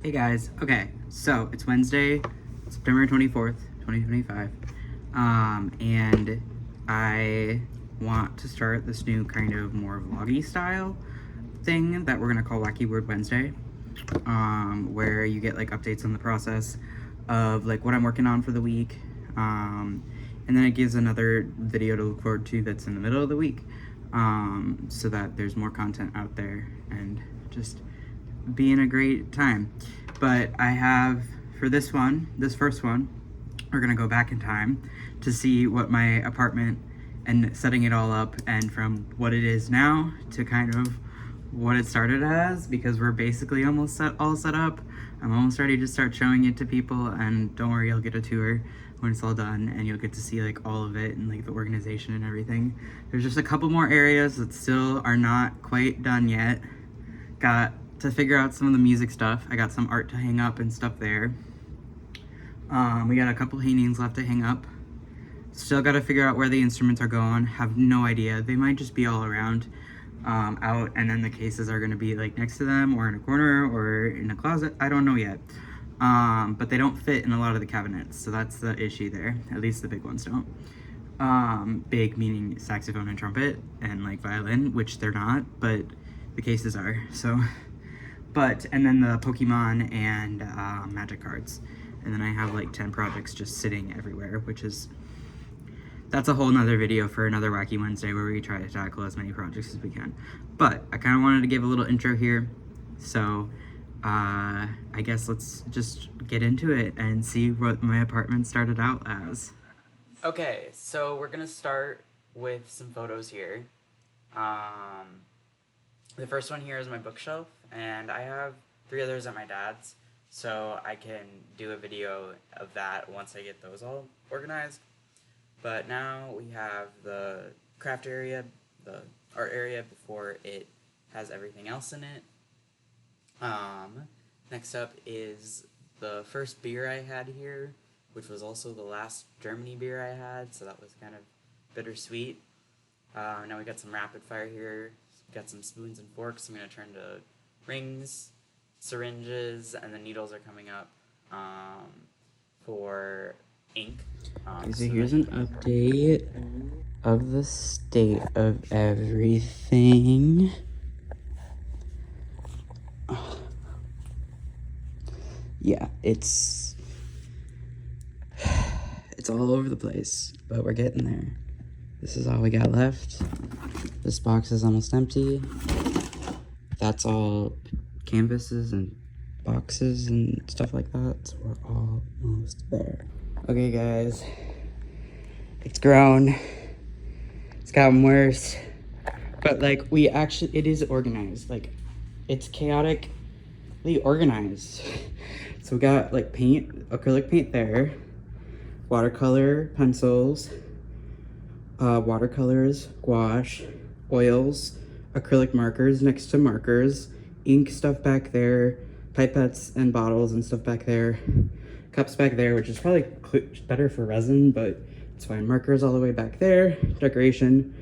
Hey guys, okay, so it's Wednesday, September 24th, 2025, and I want to start this new kind of more vloggy style thing that we're gonna call Wacky Word Wednesday, where you get like updates on the process of like what I'm working on for the week, and then it gives another video to look forward to that's in the middle of the week, so that there's more content out there and just being a great time. But I have, for this first one, we're gonna go back in time to see what my apartment and setting it all up, and from what it is now to kind of what it started as, because we're basically almost all set up. I'm almost ready to start showing it to people, and don't worry, you'll get a tour when it's all done, and you'll get to see like all of it and like the organization and everything. There's just a couple more areas that still are not quite done yet. Got to figure out some of the music stuff. I got some art to hang up and stuff there. We got a couple hangings left to hang up. Still got to figure out where the instruments are going. Have no idea. They might just be all around out, and then the cases are going to be like next to them or in a corner or in a closet. I don't know yet. But they don't fit in a lot of the cabinets, so that's the issue there. At least the big ones don't. Big meaning saxophone and trumpet and like violin, which they're not, but the cases are. So, and then the Pokemon and magic cards. And then I have like 10 projects just sitting everywhere, which is, that's a whole nother video for another Wacky Wednesday where we try to tackle as many projects as we can. But I kind of wanted to give a little intro here. So I guess let's just get into it and see what my apartment started out as. Okay, so we're gonna start with some photos here. The first one here is my bookshelf, and I have 3 others at my dad's, so I can do a video of that once I get those all organized. But now we have the craft area, the art area, before it has everything else in it. Next up is the first beer I had here, which was also the last Germany beer I had, so that was kind of bittersweet. Now we got some rapid fire here. Got some spoons and forks. I'm going to turn to rings, syringes, and the needles are coming up for ink. So here's an update of the state of everything. Yeah, it's all over the place, but we're getting there. This is all we got left. This box is almost empty. That's all canvases and boxes and stuff like that, so we're almost there. Okay guys, it's grown. It's gotten worse. But like, it is organized. Like, it's chaotically organized. So we got like paint, acrylic paint there, watercolor pencils, watercolors, gouache, oils, acrylic markers next to markers, ink stuff back there, pipettes and bottles and stuff back there, cups back there, which is probably better for resin, but it's fine. Markers all the way back there, decoration,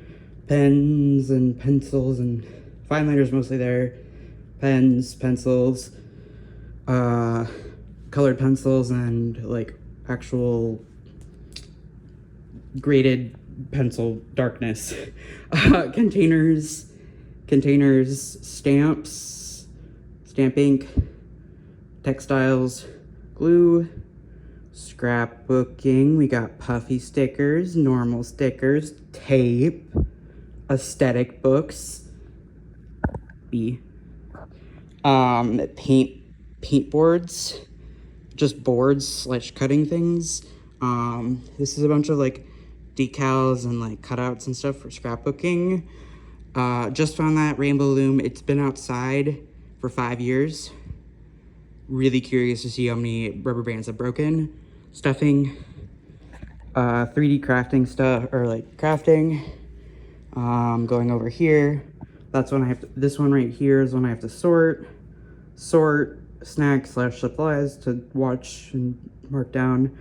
pens and pencils and fine liners mostly there, pens, pencils, colored pencils, and like actual graded pencil darkness, containers, stamps, stamp ink, textiles, glue, scrapbooking. We got puffy stickers, normal stickers, tape, aesthetic books, paint boards, just boards / cutting things. This is a bunch of like decals and like cutouts and stuff for scrapbooking. Just found that rainbow loom. It's been outside for 5 years. Really curious to see how many rubber bands have broken. Stuffing, 3D crafting stuff, or like crafting. Going over here, that's when I have to, this one right here is when I have to sort snacks / supplies to watch and mark down.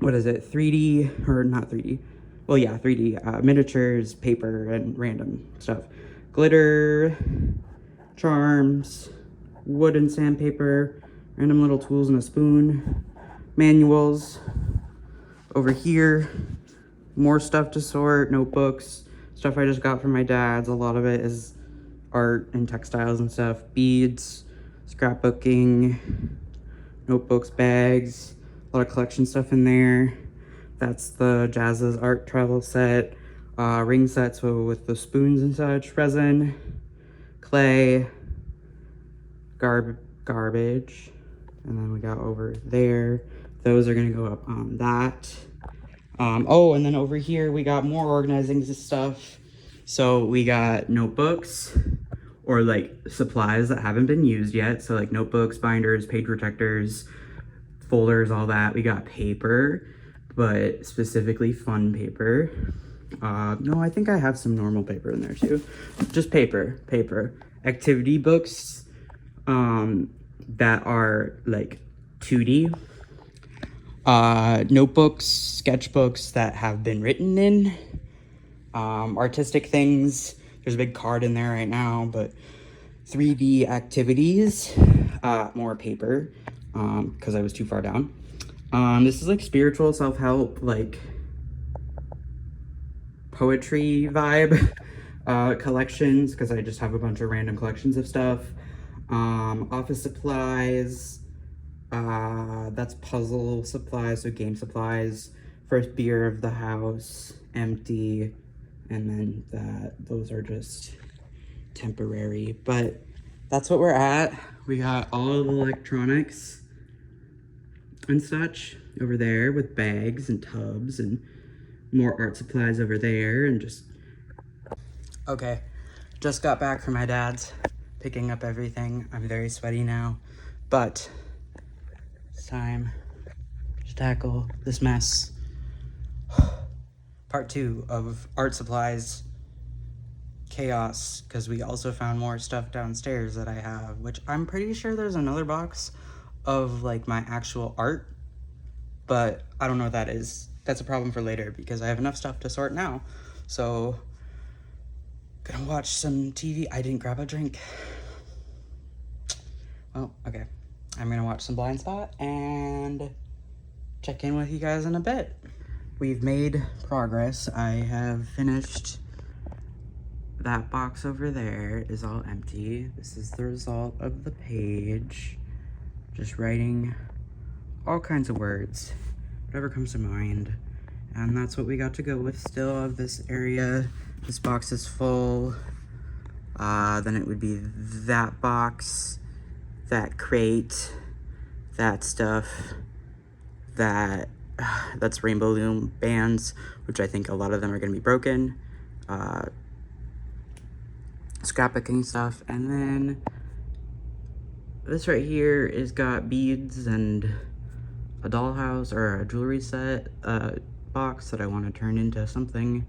What is it, 3D, or not 3D, well yeah, 3D, miniatures, paper, and random stuff. Glitter, charms, wood and sandpaper, random little tools and a spoon, manuals. Over here, more stuff to sort, notebooks, stuff I just got from my dad's. A lot of it is art and textiles and stuff, beads, scrapbooking, notebooks, bags, a lot of collection stuff in there. That's the Jazz's art travel set, ring sets with the spoons and such, resin, clay, garbage, and then we got over there. Those are gonna go up on that. Oh, and then over here we got more organizing stuff. So we got notebooks, or like supplies that haven't been used yet. So like notebooks, binders, page protectors, folders, all that. We got paper, but specifically fun paper. No, I think I have some normal paper in there too. Just paper. Activity books that are like 2D. Notebooks, sketchbooks that have been written in. Artistic things. There's a big card in there right now, but 3D activities. More paper, because I was too far down. This is like spiritual self-help, like poetry vibe collections, because I just have a bunch of random collections of stuff. Office supplies, that's puzzle supplies, so game supplies. First beer of the house, empty, and then those are just temporary, but that's what we're at. We got all of the electronics and such over there with bags and tubs, and more art supplies over there, and just... Okay, just got back from my dad's, picking up everything. I'm very sweaty now, but it's time to tackle this mess. Part 2 of art supplies chaos, because we also found more stuff downstairs that I have, which I'm pretty sure there's another box of like my actual art, but I don't know what that is. That's a problem for later because I have enough stuff to sort now. So gonna watch some TV. I didn't grab a drink. Well, okay, I'm gonna watch some Blind Spot and check in with you guys in a bit. We've made progress. I have finished. That box over there is all empty. This is the result of the page. Just writing all kinds of words, whatever comes to mind. And that's what we got to go with still of this area. This box is full. Then it would be that box, that crate, that stuff, that's Rainbow Loom bands, which I think a lot of them are gonna be broken. Scrapbooking stuff, and then this right here is got beads and a dollhouse or a jewelry set box that I want to turn into something,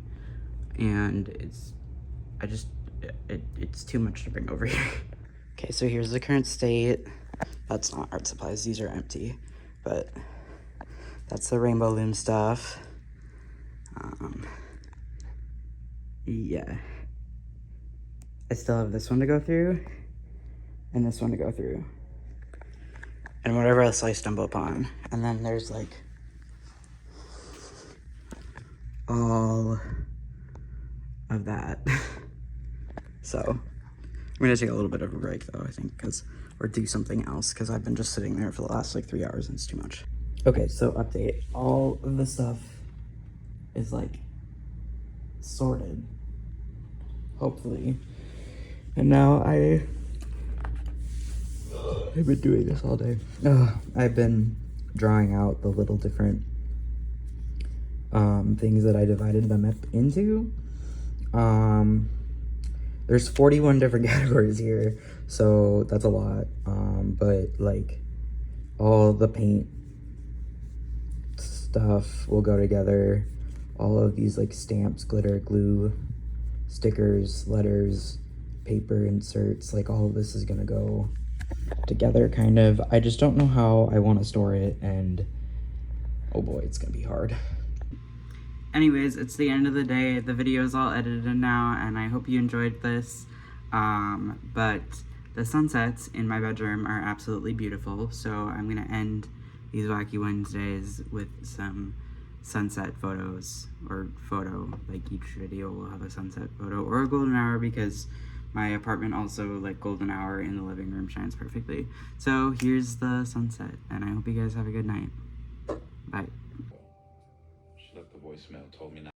and it's too much to bring over here. Okay, so here's the current state. That's not art supplies, these are empty, but that's the Rainbow Loom stuff. Yeah. I still have this one to go through, and this one to go through, and whatever else I stumble upon. And then there's like all of that. So I'm gonna take a little bit of a break though, I think, or do something else, because I've been just sitting there for the last like 3 hours and it's too much. Okay, so update. All of the stuff is like sorted, hopefully. And now I've been doing this all day. I've been drawing out the little different things that I divided them up into. There's 41 different categories here, so that's a lot. But like all the paint stuff will go together. All of these like stamps, glitter, glue, stickers, letters, paper inserts, like all of this is gonna go together kind of. I just don't know how I want to store it, and oh boy, it's gonna be hard. Anyways, it's the end of the day. The video is all edited now, and I hope you enjoyed this. But the sunsets in my bedroom are absolutely beautiful, so I'm gonna end these Wacky Wednesdays with some sunset photos, or photo, like each video will have a sunset photo or a golden hour, because my apartment also, like, golden hour in the living room shines perfectly. So here's the sunset, and I hope you guys have a good night. Bye. She left the voicemail, told me not